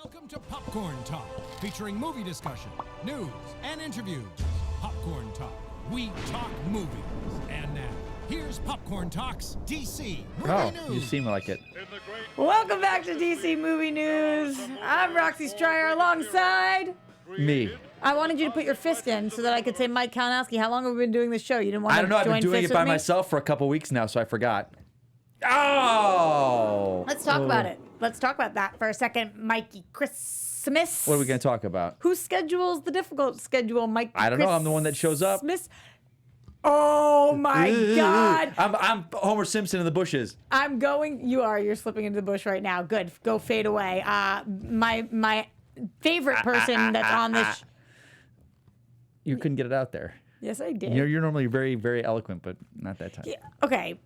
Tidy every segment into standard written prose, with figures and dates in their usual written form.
Welcome to Popcorn Talk, featuring movie discussion, news, and interviews. Popcorn Talk. We talk movies. And now, here's Popcorn Talk's DC Movie News. You seem like it. Welcome back to DC Movie News. I'm Roxy Stryer alongside Me. I wanted you to put your fist in so that I could say Mike Kalinowski. How long have we been doing this show? You didn't want I to don't know. I've join been doing fists it by with me? myself for a couple weeks now, so I forgot. Oh! Let's talk about it. Let's talk about that for a second, Mikey Christmas. What are we going to talk about? Who schedules the difficult schedule, Mikey? I don't know. I'm the one that shows up. Christmas. Oh my God! I'm Homer Simpson in the bushes. I'm going. You are. You're slipping into the bush right now. Good. Go fade away. My favorite person that's on this. You couldn't get it out there. Yes, I did. You're normally very, very eloquent, but not that time. Yeah, okay.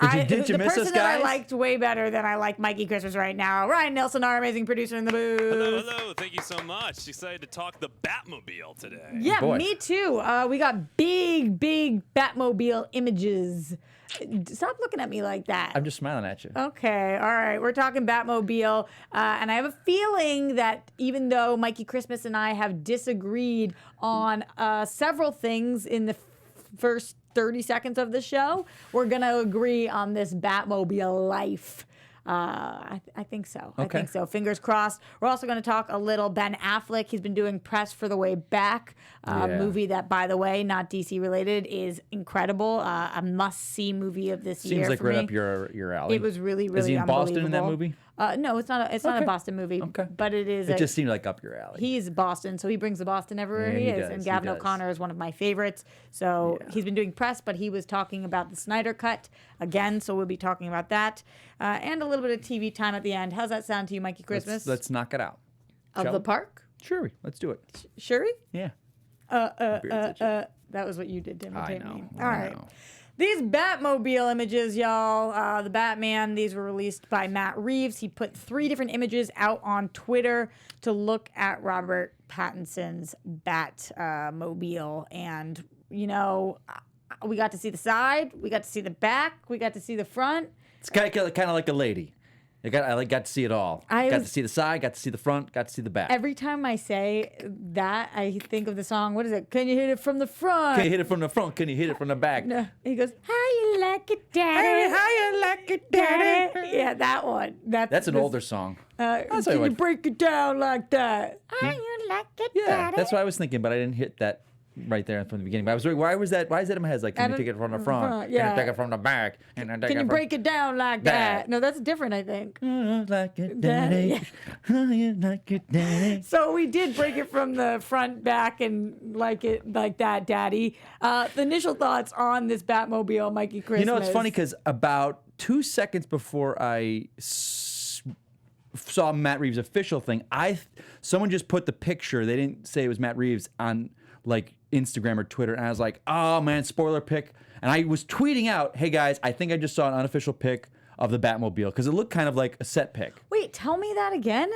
Did you the miss us, person that I guys? liked way better than I like Mikey Christmas right now, Ryan Nelson, our amazing producer in the booth. Hello. Thank you so much. Excited to talk the Batmobile today. Yeah, Boy. me too. We got big Batmobile images. Stop looking at me like that. I'm just smiling at you. Okay, all right. We're talking Batmobile, and I have a feeling that even though Mikey Christmas and I have disagreed on several things in the first 30 seconds of the show, we're going to agree on this Batmobile life. I think so. Okay. I think so. Fingers crossed. We're also going to talk a little Ben Affleck. He's been doing press for The Way Back, movie that, by the way, not DC related, is incredible. A must-see movie of this year. Seems like for right me. up your alley. It was really, really Is he in Boston in that unbelievable. movie? No, it's not. It's not a Okay. Boston movie. Okay. But it is. It just seemed like up your alley. He's Boston, so he brings the Boston everywhere Yeah, he he is. does, And he Gavin does. O'Connor is one of my favorites. So he's been doing press, but he was talking about the Snyder Cut again. So we'll be talking about that and a little bit of TV time at the end. How's that sound to you, Mikey Christmas? Let's knock it out. of shall the we? park? Sure, let's do it. Shuri? Yeah. That was what you did to I imitate know. me. I All right. know. These Batmobile images, y'all. The Batman, these were released by Matt Reeves. He put 3 different images out on Twitter to look at Robert Pattinson's Batmobile. And, you know, we got to see the side, we got to see the back, we got to see the front. It's kind of like a lady. I got to see it all. Got to see the side, got to see the front, got to see the back. Every time I say that, I think of the song, what is it? Can you hit it from the front? Can you hit it from the front? Can you hit it from the back? No. He goes, how you like it, daddy? How you like it, daddy? Yeah, that one. That's an older song. Can tell you you what. break it down like that? How you like it, Yeah, daddy? that's what I was thinking, but I didn't hit that right there from the beginning. But I was wondering, why is that in my head? It's like, can you take it from the front? yeah. Can you take it from the back? Can Can you break it down like that? No, that's different, I think. like it, daddy? How you like it, daddy? So we did break it from the front, back, and like it like that, daddy. The initial thoughts on this Batmobile, Mikey Christmas. You know, it's funny because about 2 seconds before I saw Matt Reeves' official thing, someone just put the picture. They didn't say it was Matt Reeves on like Instagram or Twitter, and I was like, oh man, spoiler pic. And I was tweeting out, hey guys, I think I just saw an unofficial pic of the Batmobile because it looked kind of like a set pic. Wait, tell me that again.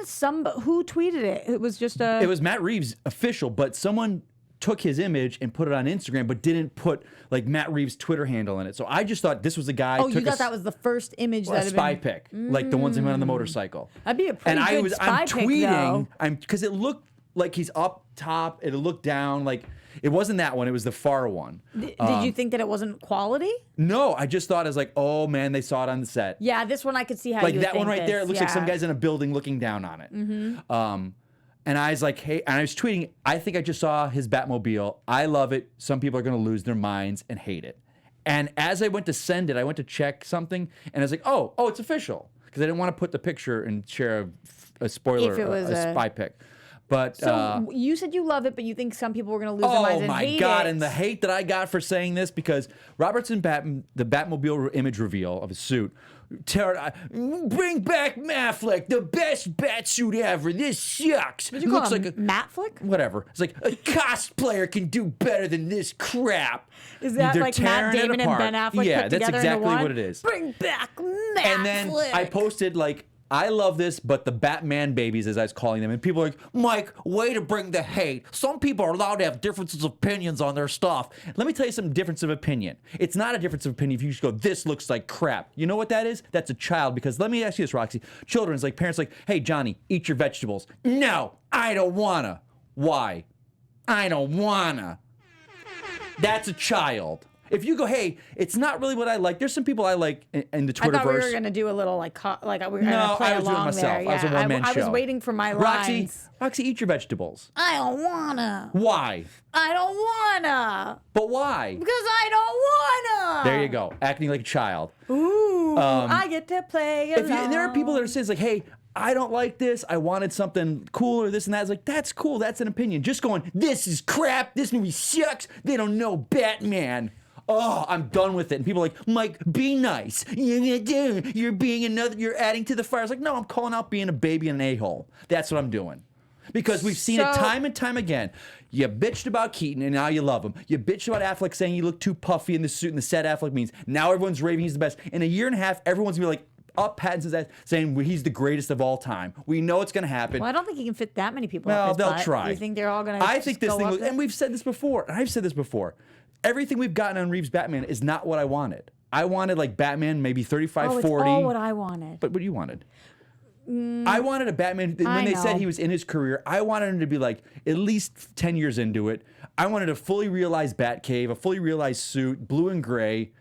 Who tweeted it? It was just a. It was Matt Reeves official, but someone took his image and put it on Instagram, but didn't put like Matt Reeves' Twitter handle in it. So I just thought this was the guy. Oh, you thought that was the first image a that had spy been. pic, like the ones he went on the motorcycle. That'd be a pretty good spy I'm pic, tweeting, though. because it looked like he's up top, it looked down, like it wasn't that one, it was the far one. Did you think that it wasn't quality? No, I just thought, I was like, oh man, they saw it on the set. Yeah, this one I could see how Like you would that one think right there, it this, looks like some yeah. guy's in a building looking down on it. And I was like, hey, and I was tweeting, I think I just saw his Batmobile. I love it. Some people are going to lose their minds and hate it. And as I went to send it, I went to check something, and I was like, oh, it's official. Because I didn't want to put the picture and share a spoiler, If it was a spy pic. But So you said you love it, but you think some people were going to lose their minds oh and my hate God, it. and the hate that I got for saying this, because Robertson the Batmobile image reveal of his suit, bring back Batflick, the best Batsuit ever. This sucks. Did you call him Matt Flick? Whatever. It's like a cosplayer can do better than this crap. Is that They're like Matt tearing it Damon and apart. Ben Affleck Yeah, put that's together exactly into one? what it is. Bring back Matt And then Flick. I posted like I love this, but the Batman babies, as I was calling them, and people are like, Mike, way to bring the hate. Some people are allowed to have differences of opinions on their stuff. Let me tell you some difference of opinion. It's not a difference of opinion if you just go, this looks like crap. You know what that is? That's a child, because let me ask you this, Roxy. Children's like, parents like, hey, Johnny, eat your vegetables. No, I don't wanna. Why? I don't wanna. That's a child. If you go, hey, it's not really what I like. There's some people I like in the Twitterverse. I thought we were gonna do a little like we were gonna play I was doing along myself. there. I was a one-man I was show. waiting for my Roxy, lines. Roxy, eat your vegetables. I don't wanna. Why? I don't wanna. But why? Because I don't wanna. There you go, acting like a child. Ooh, I get to play along. And there are people that are saying like, hey, I don't like this. I wanted something cooler, this and that. It's like, that's cool. That's an opinion. Just going, this is crap. This movie sucks. They don't know Batman. Oh, I'm done with it. And people are like, Mike, be nice. You're being you're adding to the fire. It's like, no, I'm calling out being a baby and an a-hole. That's what I'm doing. Because we've seen it time and time again. You bitched about Keaton and now you love him. You bitched about Affleck saying you look too puffy in the suit and the set Affleck means. Now everyone's raving he's the best. In a year and a half, everyone's gonna be like, up Pattinson's ass saying he's the greatest of all time. We know it's going to happen. Well, I don't think he can fit that many people. Well, up his they'll butt. try. You think they're all going to? I think this thing, and we've said this before, and I've said this before. Everything we've gotten on Reeves Batman is not what I wanted. I wanted like Batman, maybe 35, it's 40. all what I wanted. But what you wanted? I wanted a Batman, when they said he was in his career, I wanted him to be like at least 10 years into it. I wanted a fully realized Batcave, a fully realized suit, blue and gray.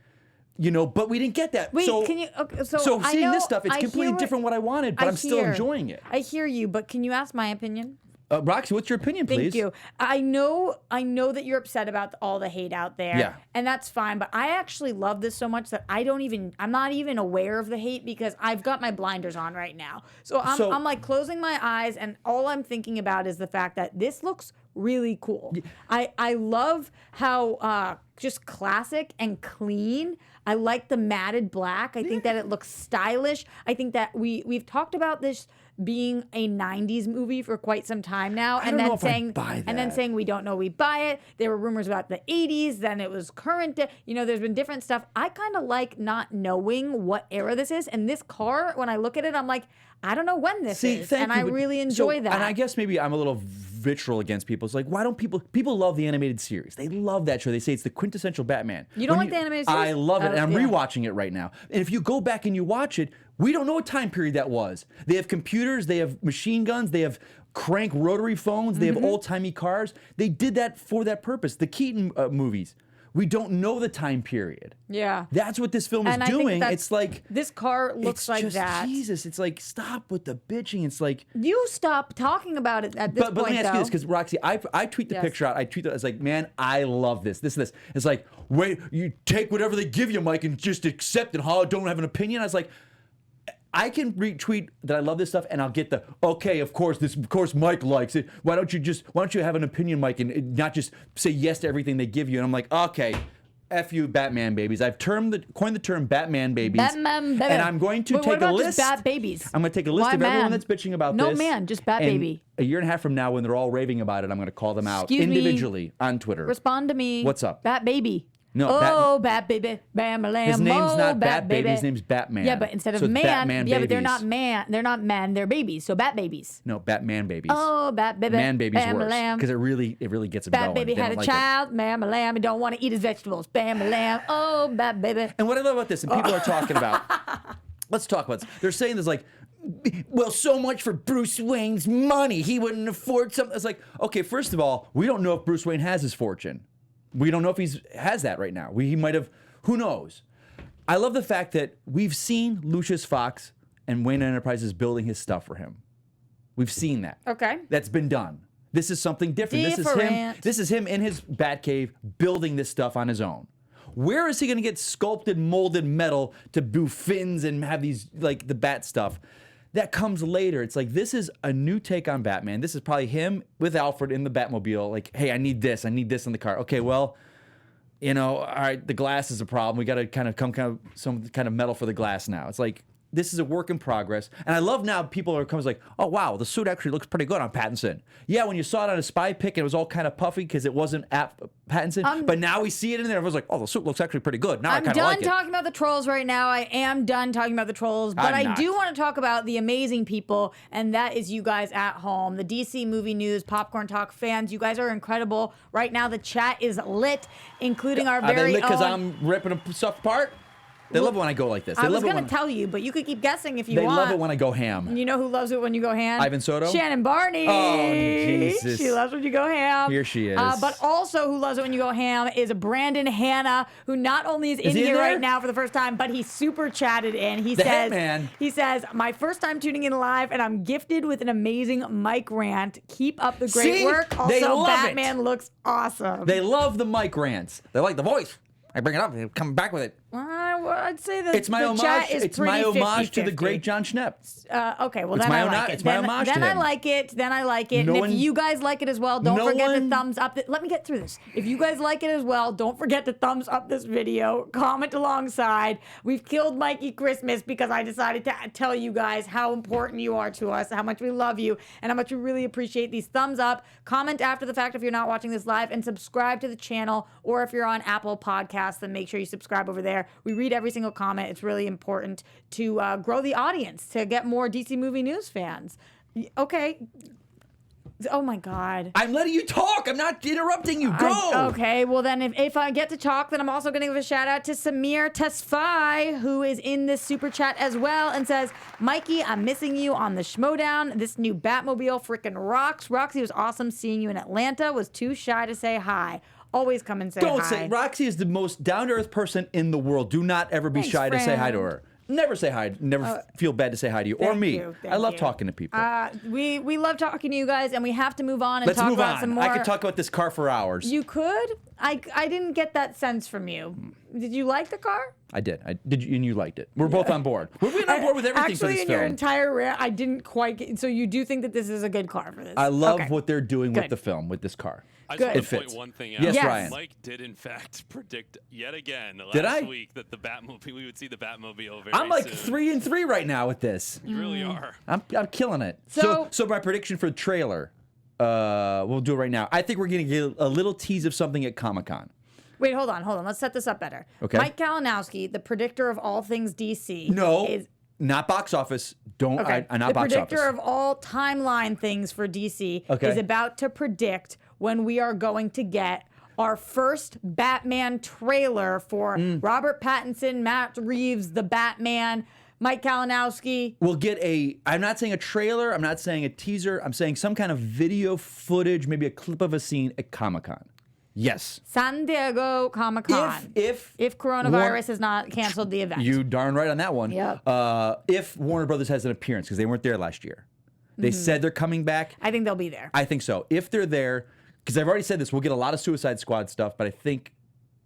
You know, but we didn't get that. Wait, so, can you? Okay, so seeing this stuff, it's completely different what I wanted, but I'm still enjoying it. I hear you, but can you ask my opinion? Roxy, what's your opinion, please? Thank you. I know that you're upset about all the hate out there. Yeah. And that's fine, but I actually love this so much that I'm not even aware of the hate because I've got my blinders on right now. So I'm like closing my eyes and all I'm thinking about is the fact that this looks really cool. I love how just classic and clean. I like the matted black. I think that it looks stylish. I think that we've talked about this being a 90s movie for quite some time now. I don't know if I buy that. And then saying we don't know we buy it. There were rumors about the 80s, then it was current. You know, there's been different stuff. I kind of like not knowing what era this is. And this car, when I look at it, I'm like, I don't know when this is. And I really enjoy that. And I guess maybe I'm a little vitriol against people. It's like, why don't people love the animated series? They love that show. They say it's the quintessential Batman. You don't like the animated series? I love it. And I'm rewatching it right now. And if you go back and you watch it, we don't know what time period that was. They have computers, they have machine guns, they have crank rotary phones, they have old-timey cars. They did that for that purpose. The Keaton movies. We don't know the time period. Yeah. That's what this film is doing. It's like this car looks like that. Jesus, it's like stop with the bitching. It's like you stop talking about it at this point. But let me ask you this, though. because Roxy, I tweet the picture out. I tweet it. I was like, man, I love this. This. It's like, wait, you take whatever they give you, Mike, and just accept it. Huh? Don't have an opinion. I was like, I can retweet that I love this stuff, and I'll get the okay. Of course, Mike likes it. Why don't you have an opinion, Mike, and not just say yes to everything they give you? And I'm like, okay, F you, Batman babies. I've coined the term Batman babies. Batman baby. And I'm going to take a list. Just Bat babies. I'm going to take a list of everyone that's bitching about this. No man, just Bat and baby. A year and a half from now, when they're all raving about it, I'm going to call them out Excuse me. individually on Twitter. Respond to me. What's up? Bat baby. No, Bat baby, bam, lamb. His name's not Bat Baby. His name's Batman. Yeah, but instead of So it's man, Batman yeah, but they're babies. not man. They're not men. They're babies. So Bat babies. No, Batman babies. Oh, Bat baby, Man baby's bam, worse lamb. because it really gets them Bat going. baby They had don't a like it. child, bam, lamb. He don't want to eat his vegetables, bam, lamb. Oh, Bat baby. And what I love about this, and people are talking about, let's talk about this. They're saying this like, well, so much for Bruce Wayne's money. He wouldn't afford something. It's like, okay, first of all, we don't know if Bruce Wayne has his fortune. We don't know if he has that right now. He might have, who knows? I love the fact that we've seen Lucius Fox and Wayne Enterprises building his stuff for him. We've seen that. Okay. That's been done. This is something different. This is him in his Batcave building this stuff on his own. Where is he going to get sculpted, molded metal to do fins and have these, like, the bat stuff? That comes later. It's like, this is a new take on Batman. This is probably him with Alfred in the Batmobile. Like, hey, I need this in the car. Okay, well, you know, all right, the glass is a problem. We got to some kind of metal for the glass now. It's like, this is a work in progress. And I love now people are coming like, oh, wow, the suit actually looks pretty good on Pattinson. Yeah, when you saw it on a spy pic, it was all kind of puffy because it wasn't at Pattinson. But now we see it in there. Everyone's like, oh, the suit looks actually pretty good. Now I I'm kind of done like it. talking about the trolls right now. I am done talking about the trolls, but I'm I not. do want to talk about the amazing people, and that is you guys at home. The DC Movie News, Popcorn Talk fans, you guys are incredible. Right now, the chat is lit, including our Are they very lit because own... I'm ripping stuff apart? They love it when I go like this. They I was love it going when to tell you, but you could keep guessing if you they want. love it when I go ham. You know who loves it when you go ham? Ivan Soto? Shannon Barney. Oh, Jesus. She loves when you go ham. Here she is. But also who loves it when you go ham is Brandon Hanna, who not only is in he in here there? right now for the first time, but he super chatted in. He The says, Hitman. he says, my first time tuning in live, and I'm gifted with an amazing mic rant. Keep up the great See? work. They Also, love it. Batman looks awesome. They love the mic rants. They like the voice. I bring it up. They come back with it. I'd say that It's my the homage. chat is It's my pretty homage to the 50-50. great John Schnepp. Okay, well It's then my I own- like it. it's my homage to Then I him. like it. Then I like it. No And one- if you guys like it as well, don't no forget to one- thumbs up. Let me get through this. If you guys like it as well, don't forget to thumbs up this video. Comment alongside. We've killed Mikey Christmas because I decided to tell you guys how important you are to us, how much we love you, and how much we really appreciate these thumbs up. Comment after the fact if you're not watching this live, and subscribe to the channel. Or if you're on Apple Podcasts, then make sure you subscribe over there. We read every single comment. It's really important to grow the audience, to get more DC Movie News fans. Okay. Oh my God. I'm letting you talk. I'm not interrupting you. Go. Okay, well then if I get to talk, then I'm also going to give a shout out to Samir Tesfai, who is in this super chat as well, and says, Mikey, I'm missing you on the Schmodown. This new Batmobile freaking rocks. Roxy, was awesome seeing you in Atlanta. Was too shy to say hi. Always come and say Don't hi. say Roxy is the most down-to-earth person in the world. Do not ever be Thanks, shy to say hi to friend. her. Never say hi. Never feel bad to say hi to you or Thank me. you, I thank love you. talking to people. We love talking to you guys, and we have to move on and Let's talk move about some on. more. I could talk about this car for hours. You could? I didn't get that sense from you. Did you like the car? I did. I did, and you liked it. We're both on board. We're being on board with everything Actually, for this in film. your entire rant, I didn't quite get. So you do think that this is a good car for this? I love Okay. what they're doing with Good. the film, with this car. I Good. just It want to point fits. one thing out. Yes, Yes. Ryan. Mike did, in fact, predict yet again Did I? last week that the Batmobile, we would see the Batmobile very I'm like soon. 3-3 right now with this. You really are. I'm killing it. So- So my prediction for the trailer, we'll do it right now. I think we're gonna get a little tease of something at Comic-Con. Wait, hold on. Let's set this up better. Okay. Mike Kalinowski, the predictor of all things DC. No, Is, not box office. Don't. okay. I not the box predictor office. of all timeline things for DC Okay. is about to predict when we are going to get our first Batman trailer for Robert Pattinson, Matt Reeves, the Batman, Mike Kalinowski. We'll get I'm not saying a trailer. I'm not saying a teaser. I'm saying some kind of video footage, maybe a clip of a scene at Comic-Con. Yes. San Diego Comic-Con. If coronavirus has not canceled the event. You darn right on that one. Yep. If Warner Brothers has an appearance, because they weren't there last year. They said they're coming back. I think they'll be there. I think so. If they're there, because I've already said this, we'll get a lot of Suicide Squad stuff, but I think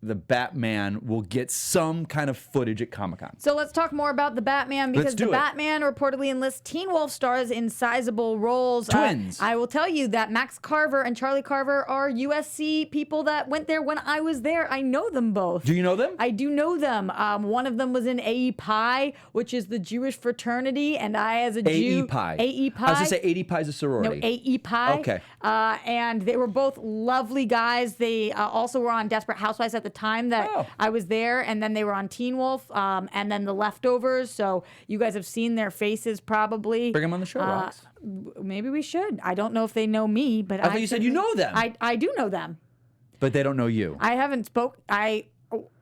the Batman will get some kind of footage at Comic-Con. So let's talk more about the Batman, because do the it. Batman reportedly enlists Teen Wolf stars in sizable roles. Twins. I will tell you that Max Carver and Charlie Carver are USC people that went there when I was there. I know them both. Do you know them? I do know them. One of them was in AE Pi, which is the Jewish fraternity, and I, as a Jew, AE Pi. AE Pi. I was going to say 80 Pi is a No, sorority. AE Pi. Okay. And they were both lovely guys. They also were on Desperate Housewives at the time that Oh. I was there, and then they were on Teen Wolf, and then The Leftovers. So you guys have seen their faces probably. Bring them on the show, Rox. Maybe we should. I don't know if they know me, but I thought you said you know them. I do know them. But they don't know you. I haven't spoke.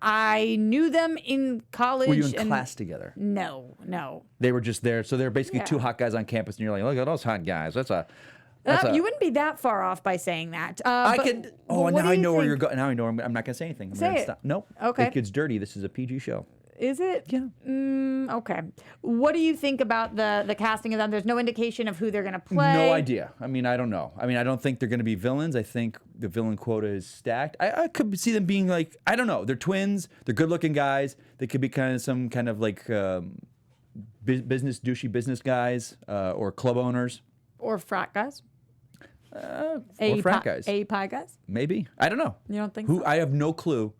I knew them in college. Were you in and class together? No. They were just there. So they're basically Yeah. two hot guys on campus, and you're like, look at those hot guys. You wouldn't be that far off by saying that. I but can. Oh, what now do I you know where think? you're going. Now I know. I'm not going to say anything. I'm Say gonna it. Stop. Nope. Okay. It gets dirty. This is a PG show. Is it? Yeah. Okay. What do you think about the casting of them? There's no indication of who they're going to play. No idea. I mean, I don't know. I mean, I don't think they're going to be villains. I think the villain quota is stacked. I could see them being like, I don't know. They're twins. They're good-looking guys. They could be kind of some kind of like douchey business guys or club owners. Or frat guys. Or frat guys. AE Pi guys. Maybe. I don't know. You don't think Who? so? I have no clue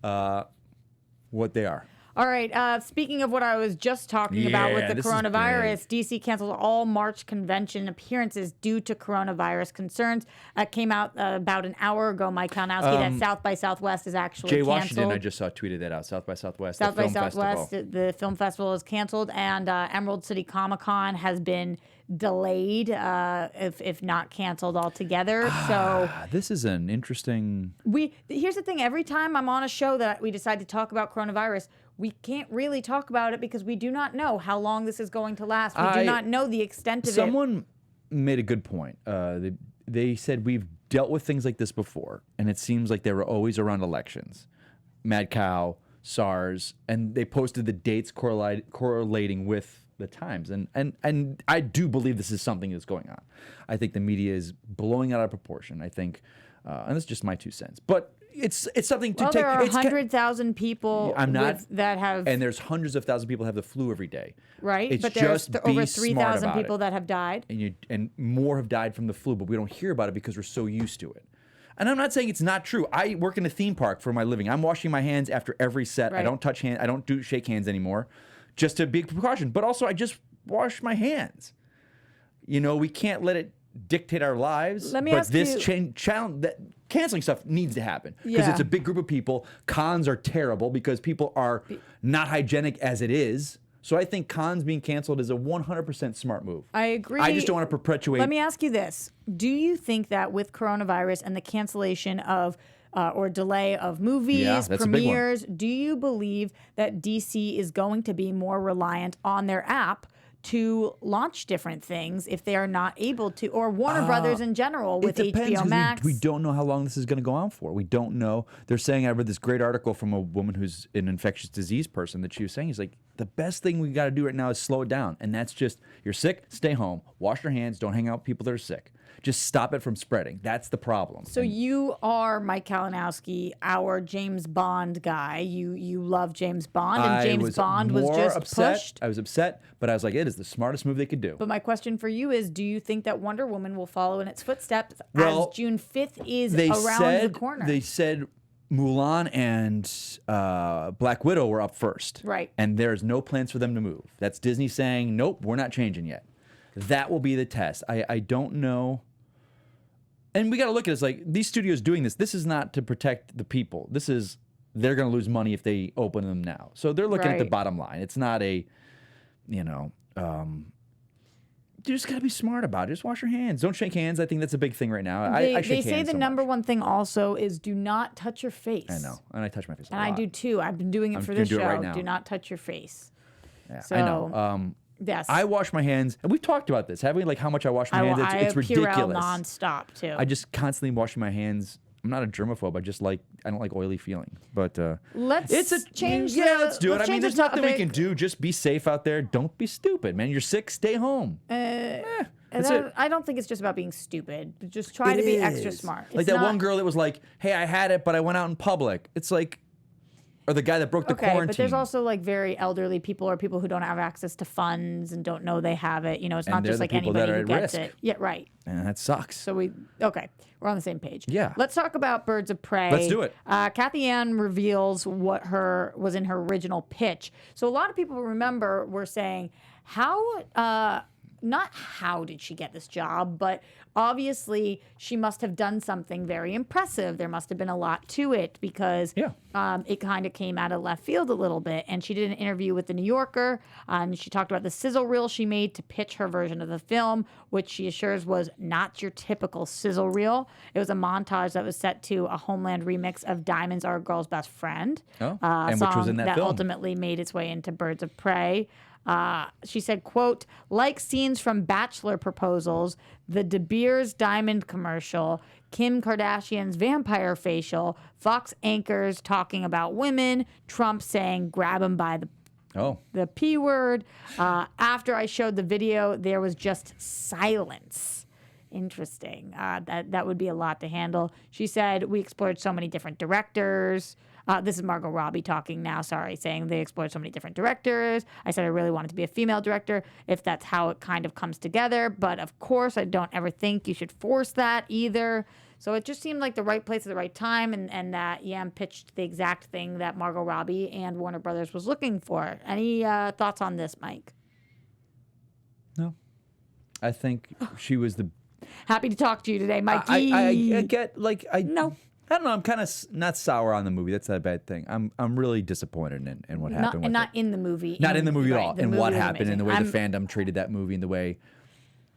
what they are. All right. Speaking of what I was just talking about with the this is coronavirus, DC canceled all March convention appearances due to coronavirus concerns. Came out about an hour ago, Mike Kalinowski, that South by Southwest is actually Jay canceled. Washington, I just saw tweeted that out. South by Southwest, South the by film Southwest, festival. the film festival is canceled, and Emerald City Comic Con has been delayed, if not canceled altogether. So This is an interesting. here's the thing: every time I'm on a show that we decide to talk about coronavirus, we can't really talk about it because we do not know how long this is going to last. We do not know the extent of it. Someone made a good point. They said we've dealt with things like this before, and it seems like they were always around elections. Mad Cow, SARS, and they posted the dates correlating with the times. And I do believe this is something that's going on. I think the media is blowing it out of proportion. I think, and that's just my 2 cents. But it's something to Well, take. there are it's 100,000 people that have, and there's hundreds of thousands of people have the flu every day. right? It's But there's just over be 3,000 smart about people it. that have died. And more have died from the flu, but we don't hear about it because we're so used to it. And I'm not saying it's not true. I work in a theme park for my living. I'm washing my hands after every set. Right. I don't touch hands. I don't do shake hands anymore, just to be precaution. But also, I just wash my hands. You know, we can't let it dictate our lives. Let me but ask this you- challenge, that canceling stuff needs to happen because Yeah. it's a big group of people. Cons are terrible because people are not hygienic as it is. So I think cons being canceled is a 100% smart move. I agree. I just don't want to perpetuate. Let me ask you this. Do you think that with coronavirus and the cancellation of or delay of movies, Yeah, that's a big one. premieres, do you believe that DC is going to be more reliant on their app to launch different things if they are not able to, or Warner Brothers in general with It depends, HBO 'cause Max? We don't know how long this is going to go on for. We don't know. They're saying, I read this great article from a woman who's an infectious disease person that she was saying, he's like, the best thing we got to do right now is slow it down. And that's just, you're sick, stay home, wash your hands, don't hang out with people that are sick. Just stop it from spreading. That's the problem. So you are Mike Kalinowski, our James Bond guy. You love James Bond, and James Bond was just pushed. I was upset, but I was like, it is the smartest move they could do. But my question for you is, do you think that Wonder Woman will follow in its footsteps Well, as June 5th is they around said, the corner? They said Mulan and Black Widow were up first. Right. And there's no plans for them to move. That's Disney saying, nope, we're not changing yet. That will be the test. I don't know. And we got to look at it as like, these studios doing this, this is not to protect the people. This is, they're going to lose money if they open them now. So they're looking at the Right. bottom line. It's not a, you know, you just got to be smart about it. Just wash your hands. Don't shake hands. I think that's a big thing right now. They I shake say hands the so number much. one thing also is do not touch your face. I know. And I touch my face a And lot. I do too. I've been doing it I'm for gonna this do it show. right now. Do not touch your face. Yeah, So, I know. Yes. I wash my hands, and we've talked about this, haven't we? Like how much I wash my hands. It's I Purell ridiculous. nonstop too. I just constantly washing my hands. I'm not a germaphobe. I don't like oily feeling. But Let's it's a change. Yeah, let's do it. let's I mean, change there's the nothing we topic. can do. Just be safe out there. Don't be stupid, man. You're sick. Stay home. That's it. I don't think it's just about being stupid. Just try to be extra is. smart. Like It's that not- one girl that was like, "Hey, I had it, but I went out in public." It's like, or the guy that broke the Okay, quarantine. but there's also like very elderly people or people who don't have access to funds and don't know they have it. You know, it's And not they're just the like people that anybody are who at gets risk. it. Yeah, right. and that sucks. So we're on the same page. Yeah. Let's talk about Birds of Prey. Let's do it. Kathy Ann reveals what was in her original pitch. So a lot of people remember were saying not how did she get this job, but obviously she must have done something very impressive. There must have been a lot to it because it kind of came out of left field a little bit. And she did an interview with The New Yorker, and she talked about the sizzle reel she made to pitch her version of the film, which she assures was not your typical sizzle reel. It was a montage that was set to a Homeland remix of Diamonds Are a Girl's Best Friend, and which was in that film. ultimately made its way into Birds of Prey. She said, quote, like scenes from Bachelor proposals, the De Beers diamond commercial, Kim Kardashian's vampire facial, Fox anchors talking about women, Trump saying grab him by the P word. After I showed the video, there was just silence. Interesting. That would be a lot to handle. She said, we explored so many different directors. This is Margot Robbie talking now, saying they explored so many different directors. I said I really wanted to be a female director if that's how it kind of comes together. But of course, I don't ever think you should force that either. So it just seemed like the right place at the right time, and that Yam pitched the exact thing that Margot Robbie and Warner Brothers was looking for. Any thoughts on this, Mike? No. I think she was the... Happy to talk to you today, Mikey. I get, like... No. I don't know. I'm kind of not sour on the movie. That's not a bad thing. I'm really disappointed in what happened with it. Not in the movie. Not in the movie at right, all. the And movie what was happened and the amazing. way the fandom treated that movie and the way...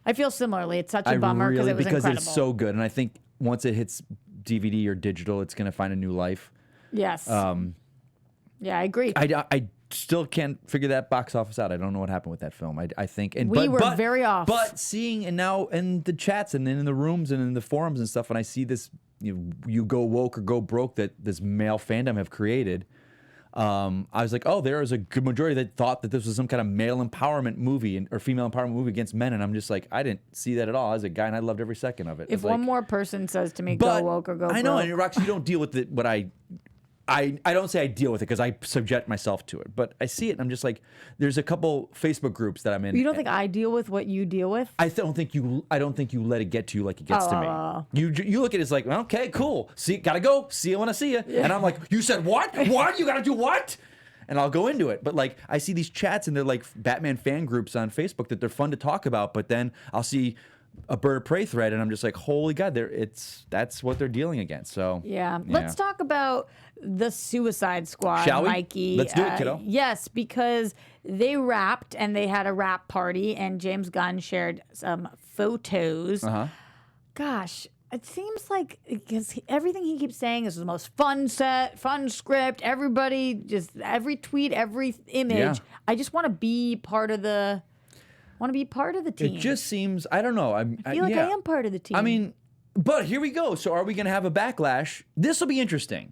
I feel similarly. It's such a bummer because it was incredible. it's so good. And I think once it hits DVD or digital, it's going to find a new life. Yes. Yeah, I agree. I still can't figure that box office out. I don't know what happened with that film. I think... And, We were very off. But seeing, and now in the chats and then in the rooms and in the forums and stuff, when I see this, you go woke or go broke that this male fandom have created... I was like, oh, there is a good majority that thought that this was some kind of male empowerment movie or female empowerment movie against men, and I'm just like, I didn't see that at all. I was a guy, and I loved every second of it. If one more person says to me, but go woke or go broke. I know, and Roxy, you don't deal with it, but I don't say I deal with it because I subject myself to it, but I see it, and I'm just like, there's a couple Facebook groups that I'm in. You don't think I deal with what you deal with? I don't think you let it get to you like it gets to me. You look at it as like, okay, cool. See, gotta go. See you when I see you. Yeah. And I'm like, you said what? What? You gotta do what? And I'll go into it. But like, I see these chats and they're like Batman fan groups on Facebook that they're fun to talk about. But then I'll see a Bird of Prey thread and I'm just like, holy God, that's what they're dealing against. So yeah. Let's talk about the Suicide Squad, shall we? Mikey. Let's do it, kiddo. Yes, because they wrapped and they had a wrap party and James Gunn shared some photos. Gosh, it seems like because everything he keeps saying is the most fun set, fun script. Everybody, just every tweet, every image. Yeah. I just want to be part of the. Want to be part of the team. It just seems, I don't know. I feel like I am part of the team. I mean, but here we go. So are we going to have a backlash? This will be interesting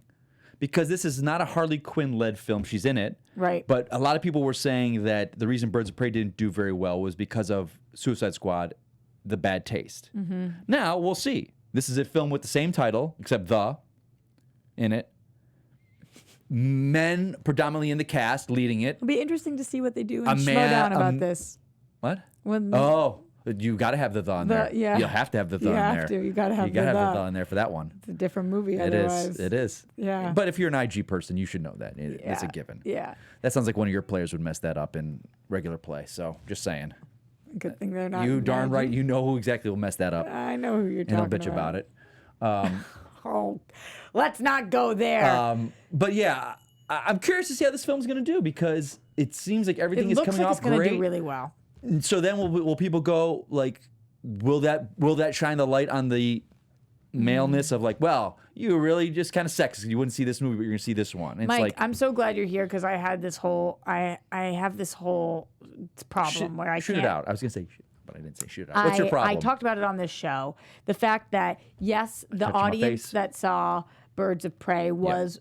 because this is not a Harley Quinn-led film. She's in it. Right. But a lot of people were saying that the reason Birds of Prey didn't do very well was because of Suicide Squad, the bad taste. Now, we'll see. This is a film with the same title, except "the" in it. Men predominantly in the cast leading it. It'll be interesting to see what they do A and man- down about this. What? When You got to have the "the" in there. yeah. You'll have to have the "the" in You there. have to. You gotta have You gotta the have "the." the "the" in there for that one. It's a different movie It otherwise. is. It is. Yeah. But if you're an IG person, you should know that. It's a given. Yeah. That sounds like one of your players would mess that up in regular play. So just saying. Good thing they're not. You darn right. You know who exactly will mess that up. I know who you're talking And I'll bitch about. about it. Oh, let's not go there. But yeah, I'm curious to see how this film's going to do because it seems like everything it is looks coming like off it's going to great. do really well. So then will people go like, will that shine the light on the maleness of like, well, you were really just kind of sexist. You wouldn't see this movie, but you're going to see this one. And Mike, it's like, I'm so glad you're here because I had this whole I have this whole problem where I shoot can't. it out. I was going to say shit, but I didn't say shoot it out. What's your problem? I talked about it on this show. The fact that yes, the touched my audience face. that saw Birds of Prey was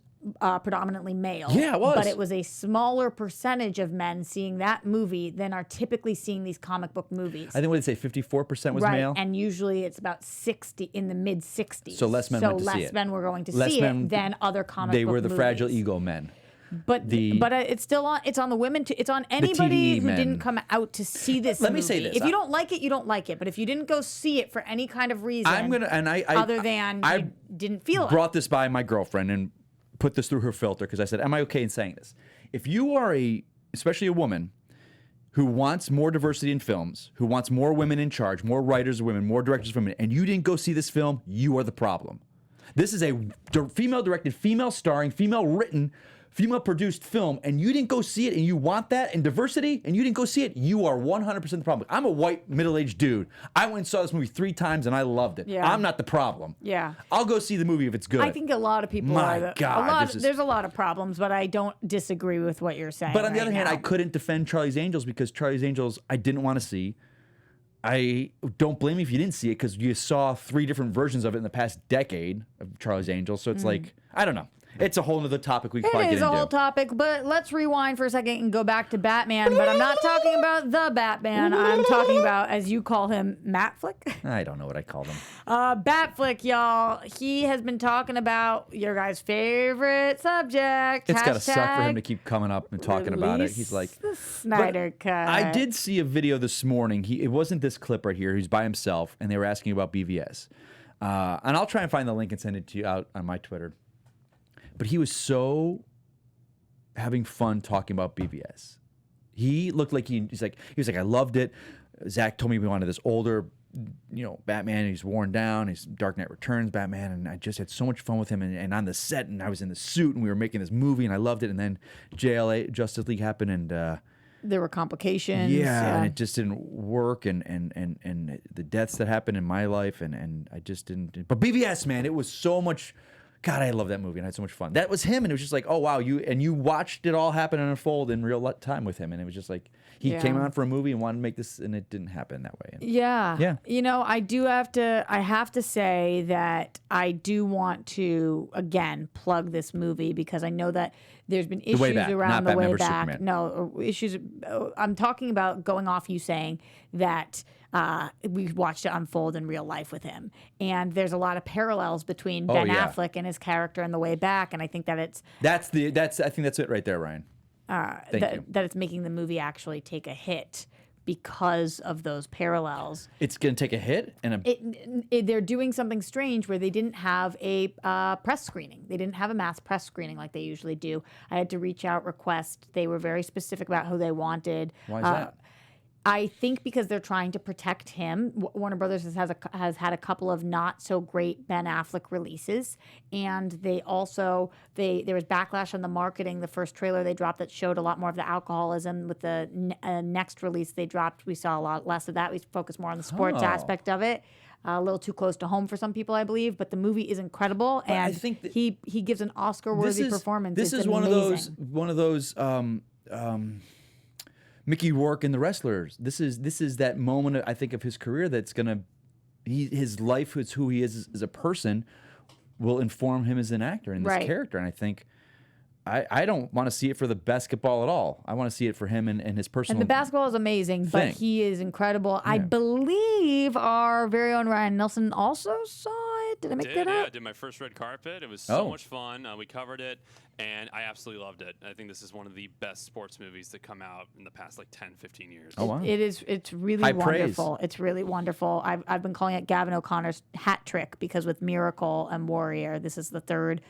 predominantly male. Yeah, it was. But it was a smaller percentage of men seeing that movie than are typically seeing these comic book movies. I think what did they say 54% was right, male. and usually it's about 60 in the mid 60s. So less men went to see it. less men were going to Less see men- it than other comic They book were the movies. fragile ego men. But it's still on. It's on the women too. It's on anybody TV who men. didn't come out to see this. Let me movie. say this. If you don't like it, you don't like it. But if you didn't go see it for any kind of reason, other than I you didn't feel it. brought this by my girlfriend and put this through her filter because I said, am I okay in saying this? If you are especially a woman who wants more diversity in films, who wants more women in charge, more writers of women, more directors of women, and you didn't go see this film, you are the problem. This is a female-directed, female-starring, female-written, female-produced film, and you didn't go see it, and you want that and diversity, and you didn't go see it, you are 100% the problem. I'm a white, middle-aged dude. I went and saw this movie 3 times, and I loved it. Yeah. I'm not the problem. Yeah. I'll go see the movie if it's good. I think a lot of people My are. God, There's a lot of problems, but I don't disagree with what you're saying. But on the right other hand, now. I couldn't defend Charlie's Angels because Charlie's Angels I didn't want to see. I don't blame you if you didn't see it because you saw 3 different versions of it in the past decade of Charlie's Angels. So it's like, I don't know. It's a whole other topic we could probably It get is into. a whole topic, but let's rewind for a second and go back to Batman. But I'm not talking about the Batman. I'm talking about, as you call him, Matflick. I don't know what I called him. Batflick, y'all. He has been talking about your guys' favorite subject. It's got to suck for him to Hashtag keep coming up and talking about it. He's like, the Snyder Cut. I did see a video this morning. It wasn't this clip right here. He's by himself, and they were asking about BVS. And I'll try and find the link and send it to you out on my Twitter. But he was so having fun talking about BVS. He looked like he was like, I loved it. Zach told me we wanted this older, Batman. He's worn down. He's Dark Knight Returns Batman, and I just had so much fun with him. And on the set, and I was in the suit, and we were making this movie, and I loved it. And then JLA Justice League happened, and there were complications. yeah, and it just didn't work, and the deaths that happened in my life, and I just didn't. But BVS, man, it was so much. God, I love that movie, and I had so much fun. That was him, and it was just like, oh wow, you watched it all happen and unfold in real time with him, and it was just like he came on for a movie and wanted to make this, and it didn't happen that way. And yeah. I have to say that I do want to again plug this movie because I know that there's been issues Way Back, around not the way Batman vs. back. Superman. No issues. I'm talking about going off you saying that. We watched it unfold in real life with him, and there's a lot of parallels between Ben Affleck and his character in The Way Back, and I think that I think that's it right there, Ryan. that it's making the movie actually take a hit because of those parallels. It's gonna take a hit, and They're doing something strange where they didn't have a press screening. They didn't have a mass press screening like they usually do. I had to reach out, request. They were very specific about who they wanted. Why is that? I think because they're trying to protect him. Warner Brothers has had a couple of not so great Ben Affleck releases, and they also there was backlash on the marketing. The first trailer they dropped that showed a lot more of the alcoholism. With the next release they dropped, we saw a lot less of that. We focused more on the sports aspect of it. A little too close to home for some people, I believe, but the movie is incredible, and I think he gives an Oscar-worthy performance. This It's is amazing. one of those. Mickey Rourke and the Wrestlers. This is that moment, I think, of his career that's gonna. His life is who he is as a person, will inform him as an actor in this character, and I think. I don't want to see it for the basketball at all. I want to see it for him and his personal. And the basketball is amazing, but he is incredible. Yeah. I believe our very own Ryan Nelson also saw it. Did I make that up? Yeah, I did my first red carpet. It was so much fun. We covered it, and I absolutely loved it. I think this is one of the best sports movies that come out in the past 10, 15 years. Oh, wow. It's really High wonderful. praise. It's really wonderful. I've been calling it Gavin O'Connor's hat trick because with Miracle and Warrior, this is the third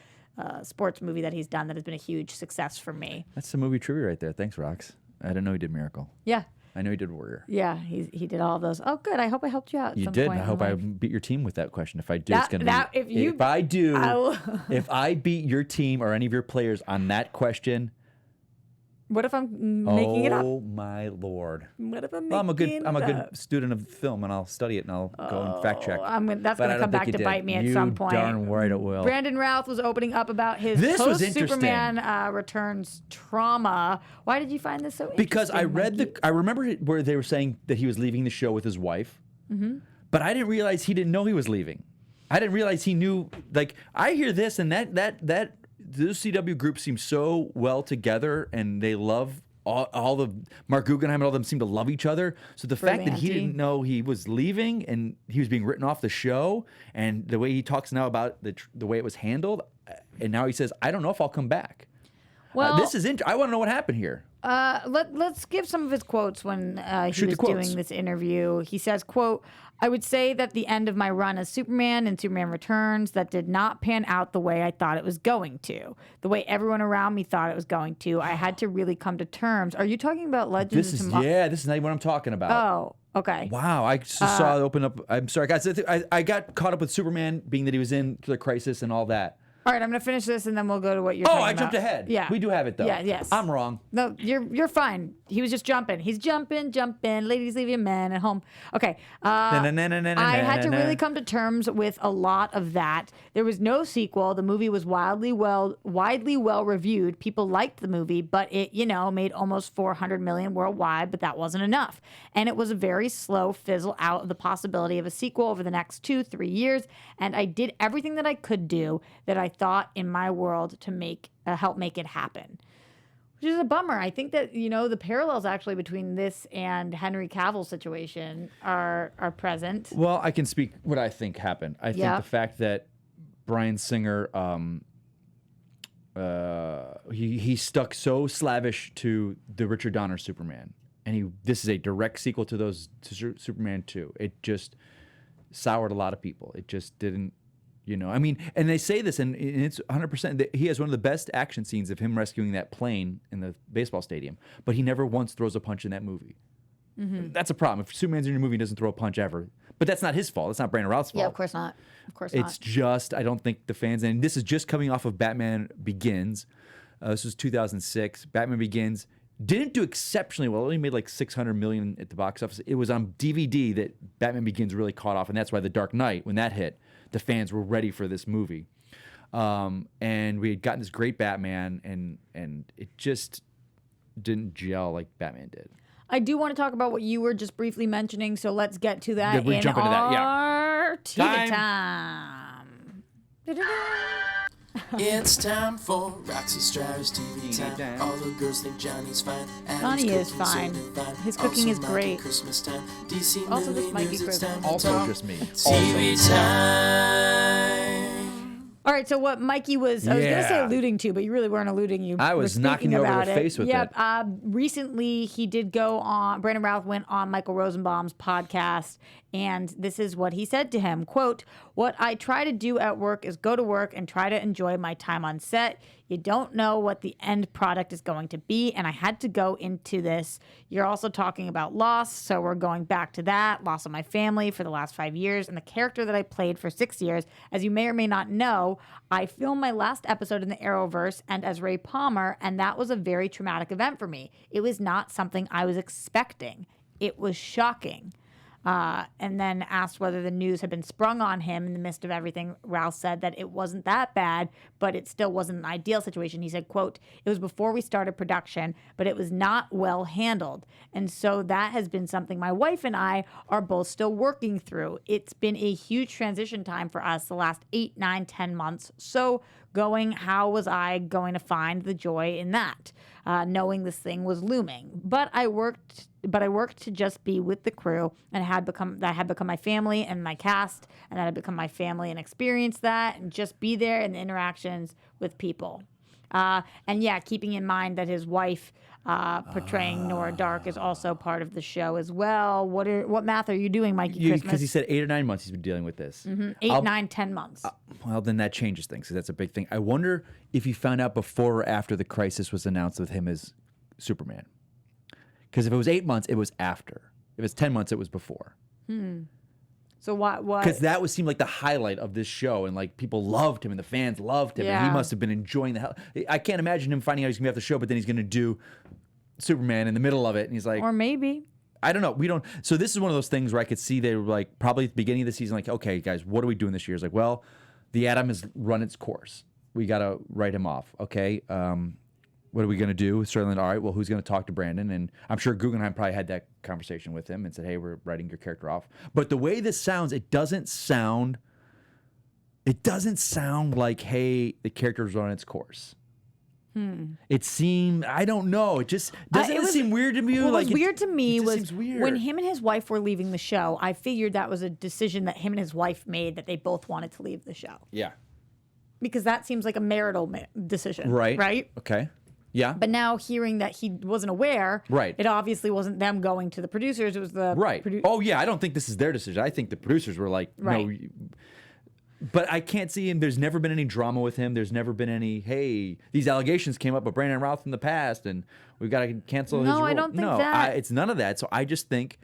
sports movie that he's done that has been a huge success for me. That's some movie trivia right there. Thanks, Rox. I didn't know he did Miracle. Yeah. I know he did Warrior. Yeah, he did all of those. Oh, good. I hope I helped you out. You did. I hope I beat your team with that question. If I do, it's going to be. If I beat your team or any of your players on that question. What if I'm making it up? Oh my Lord! What if I'm making I'm a good student of film, and I'll study it, and I'll go and fact check. That's going to come back to bite me at some point. Darn right it will. Brandon Routh was opening up about his post-Superman Returns trauma. Why did you find this so interesting? Because I remember where they were saying that he was leaving the show with his wife, but I didn't realize he didn't know he was leaving. I didn't realize he knew. Like I hear this and that. Those CW groups seem so well together, and they love all the Mark Guggenheim and all of them seem to love each other. So the fact that he didn't know he was leaving and he was being written off the show, and the way he talks now about the way it was handled, and now he says, "I don't know if I'll come back." Well, this is I want to know what happened here. Let's give some of his quotes when he was doing this interview. He says, quote, "I would say that the end of my run as Superman and Superman Returns, that did not pan out the way I thought it was going to. The way everyone around me thought it was going to. I had to really come to terms." Are you talking about Legends of Tomorrow? This is not what I'm talking about. Oh, okay. Wow, I just saw it open up. I'm sorry, guys. I got caught up with Superman being that he was in the crisis and all that. All right, I'm going to finish this, and then we'll go to what you're talking about. I jumped ahead. Yeah. We do have it, though. Yeah, yes. I'm wrong. No, you're fine. He was just jumping. He's jumping. Ladies, leave your men at home. Okay. I had to really come to terms with a lot of that. There was no sequel. The movie was widely well reviewed. People liked the movie, but it, made almost $400 million worldwide, but that wasn't enough. And it was a very slow fizzle out of the possibility of a sequel over the next 2-3 years. And I did everything that I could do that I thought in my world to help make it happen, which is a bummer. I think that the parallels actually between this and Henry Cavill's situation are present. Well, I can speak what I think happened. I think the fact that Bryan Singer he stuck so slavish to the Richard Donner Superman, and this is a direct sequel to Superman 2. soured a lot of people. It just didn't, I mean, and they say this, and it's 100%. That he has one of the best action scenes of him rescuing that plane in the baseball stadium, but he never once throws a punch in that movie. That's a problem. If Superman's in your movie, he doesn't throw a punch ever. But that's not his fault. It's not Brandon Routh's fault. Yeah, of course not. Of course It's just, I don't think the fans, and this is just coming off of Batman Begins. This was 2006. Batman Begins didn't do exceptionally well. It only made like $600 million at the box office. It was on DVD that Batman Begins really caught off, and that's why The Dark Knight, when that hit, the fans were ready for this movie. And we had gotten this great Batman, and it just didn't gel like Batman did. I do want to talk about what you were just briefly mentioning, so let's get to that we jump into that, yeah. our TV time. It's time for Roxy Strauss TV time. All the girls think Johnny's fine. Johnny is fine. His cooking is great. Christmas time. DC Also, this might be it's Christmas. time to Also talk just me. TV time. All right, so what Mikey was, I was going to say Yeah. alluding to, but you really weren't alluding. You I were was knocking speaking you over about the it. face with Yep. it. Recently, he did go on, Brandon Routh went on Michael Rosenbaum's podcast, and this is what he said to him, quote, "What I try to do at work is go to work and try to enjoy my time on set. You don't know what the end product is going to be, and I had to go into this. You're also talking about loss, so we're going back to that, loss of my family for the last 5 years, and the character that I played for 6 years. As you may or may not know, I filmed my last episode in the Arrowverse and as Ray Palmer, and that was a very traumatic event for me. It was not something I was expecting. It was shocking." And then asked whether the news had been sprung on him in the midst of everything. Routh said that it wasn't that bad, but it still wasn't an ideal situation. He said, quote, "It was before we started production, but it was not well handled. And so that has been something my wife and I are both still working through. It's been a huge transition time for us the last 8, 9, 10 months. So how was I going to find the joy in that, knowing this thing was looming? But I worked to just be with the crew, and had become my family and my cast, and that had become my family, and experience that and just be there in the interactions with people." And yeah, keeping in mind that his wife portraying Nora Dark is also part of the show as well. What math are you doing, Mikey Christmas? Because he said 8 or 9 months he's been dealing with this. 8, 9, 10 months. Well, then that changes things, because that's a big thing. I wonder if you found out before or after the crisis was announced with him as Superman. Because if it was 8 months, it was after. If it's 10 months, it was before. So what? Because that would seem like the highlight of this show, and like people loved him, and the fans loved him, and he Yeah. must have been enjoying the hell. I can't imagine him finding out he's gonna be off the show, but then he's gonna do Superman in the middle of it, and he's like, Or maybe. I don't know. We don't. So this is one of those things where I could see they were like, probably at the beginning of the season, like, okay, guys, what are we doing this year? It's like, well, the Atom has run its course. We got to write him off. Okay. What are we going to do? Sterling, all right, well, who's going to talk to Brandon? And I'm sure Guggenheim probably had that conversation with him and said, hey, we're writing your character off. But the way this sounds, it doesn't sound like, hey, the character's run its course. It seemed, I don't know. It just doesn't it seem weird to you? What like was weird to me it just was seems weird. when him and his wife were leaving the show. I figured that was a decision that him and his wife made, that they both wanted to leave the show, Yeah. because that seems like a marital decision, Right. Right. Okay. Yeah. But now hearing that he wasn't aware, Right. It obviously wasn't them going to the producers. It was the Right. Oh, yeah. I don't think this is their decision. I think the producers were like, Right. no. But I can't see him. There's never been any drama with him. There's never been any, hey, these allegations came up with Brandon Routh in the past, and we've got to cancel his No, role. I don't think no, that. it's none of that. So I just think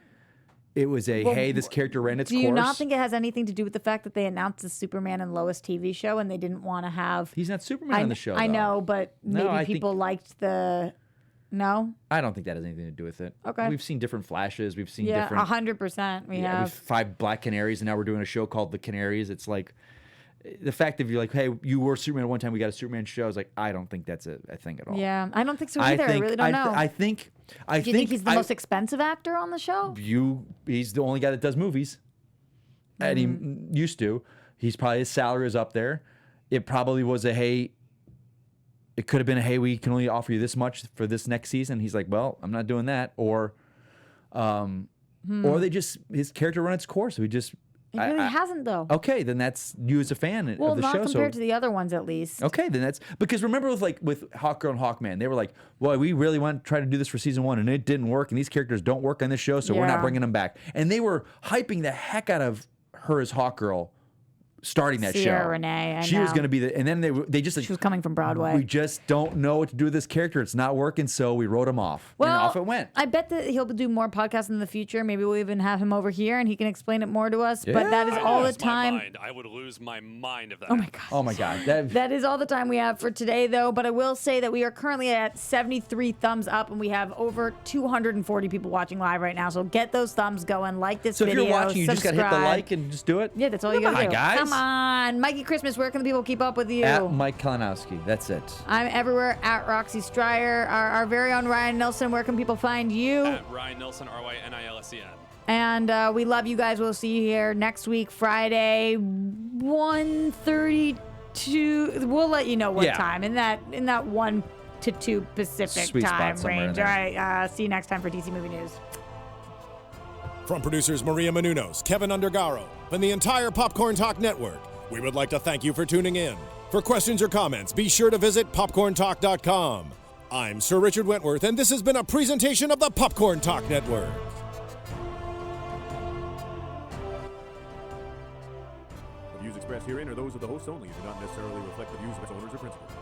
it was hey, this character ran its Do course. you not think it has anything to do with the fact that they announced the Superman and Lois TV show and they didn't want to have? He's not Superman on the show, I though. know, but No, maybe I people think- liked the. No. I don't think that has anything to do with it. Okay. We've seen different flashes. We've seen Yeah, different. 100%. We have. We've 5 Black Canaries, and now we're doing a show called The Canaries. It's like the fact that you're like, hey, you were Superman at one time, we got a Superman show. It's like, I don't think that's a thing at all. Yeah, I don't think so either. I really don't know. I think. Do you think he's the most expensive actor on the show? He's the only guy that does movies, and he used to. He's probably, his salary is up there. It probably was a hey. It could have been a hey, we can only offer you this much for this next season. He's like, well, I'm not doing that, or they just, his character run its course. We just. It really hasn't, though. Okay, then that's you as a fan Well, of the not show. compared to the other ones, at least. Okay, then that's because remember with Hawkgirl and Hawkman, they were like, "Well, we really want to try to do this for season 1, and it didn't work, and these characters don't work on this show, so we're not Yeah. bringing them back." And they were hyping the heck out of her as Hawkgirl starting that Sierra show. Renee, I she was know. going to be and then they just She was coming from Broadway. We just don't know what to do with this character. It's not working, so we wrote him off. Well, and off it went. I bet that he'll do more podcasts in the future. Maybe we'll even have him over here and he can explain it more to us. But that is all the time. I would lose my mind if that. Oh my god. Oh my God. That is all the time we have for today, though. But I will say that we are currently at 73 thumbs up, and we have over 240 people watching live right now. So get those thumbs going. Like this So if video. you're watching, you just got to hit the like and just do it? Yeah, that's all you Come got to on, do. guys. Come on. Mikey Christmas, where can the people keep up with you? At Mike Kalinowski. That's it. I'm everywhere at Roxy Stryer. Our very own Ryan Nilsson, where can people find you? At Ryan Nilsson, RYNILSEN. And we love you guys. We'll see you here next week, Friday, 1:32. We'll let you know what time in that 1 to 2 Pacific Sweet spot time somewhere in range. there. All right. See you next time for DC Movie News. From producers Maria Menounos, Kevin Undergaro, and the entire Popcorn Talk Network, we would like to thank you for tuning in. For questions or comments, be sure to visit popcorntalk.com. I'm Sir Richard Wentworth, and this has been a presentation of the Popcorn Talk Network. The views expressed herein are those of the hosts only and do not necessarily reflect the views of its owners or principals.